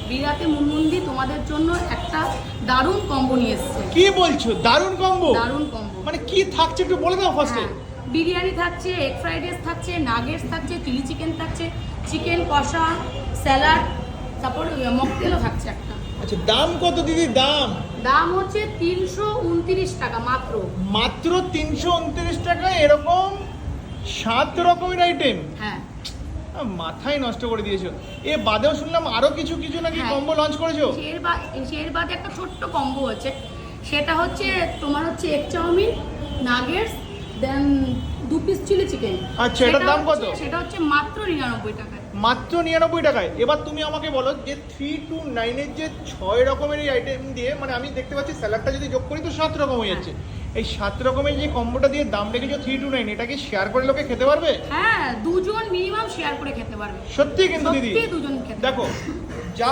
বিরাতে মুনমুন্দি তোমাদের জন্য একটা দারুণ কম্বো নিয়ে এসেছে। কি বলছো? দারুণ কম্বো? দারুণ কম্বো। মানে কি থাকছে একটু বলে দাও ফার্স্টে। বিরিয়ানি থাকছে, এগ ফ্রাইড রাইস থাকছে, নাগেটস থাকছে, চিলি চিকেন থাকছে, চিকেন কষা, স্যালাড, তারপর মকটেলও থাকছে একটা। আচ্ছা, দাম কত দিদি? দাম হচ্ছে 329 টাকা মাত্র। মাত্র 329 টাকা এরকম 7 রকমের আইটেম। হ্যাঁ, মাথায় নষ্ট করে দিয়েছো। এ বাদেও শুনলাম আরো কিছু কিছু নাকি কম্বো লঞ্চ করেছো। এর বাদে একটা ছোট্ট কম্বো আছে, সেটা হচ্ছে তোমার হচ্ছে এগ চাউমিন, নাগেটস, দেন 2 পিস চিলি চিকেন। আচ্ছা, এটার দাম কত? সেটা হচ্ছে মাত্র 99 টাকায়। মাত্র 99 টাকায়। এবার তুমি আমাকে বলো যে 329 এর যে 6 রকমের এই আইটেম দিয়ে, মানে আমি দেখতে পাচ্ছি স্যালাডটা যদি যোগ করি তো 7 রকম হয়ে যাচ্ছে। এই 7 রকমের যে কম্বোটা দিয়ে দাম রেখেছো 329, এটা কি শেয়ার করে লোকে খেতে পারবে? হ্যাঁ, দুজন মিনিমাম শেয়ার করে খেতে পারবে। সত্যি কিন্তু দিদি সত্যি দুজন খেতে দেখো যা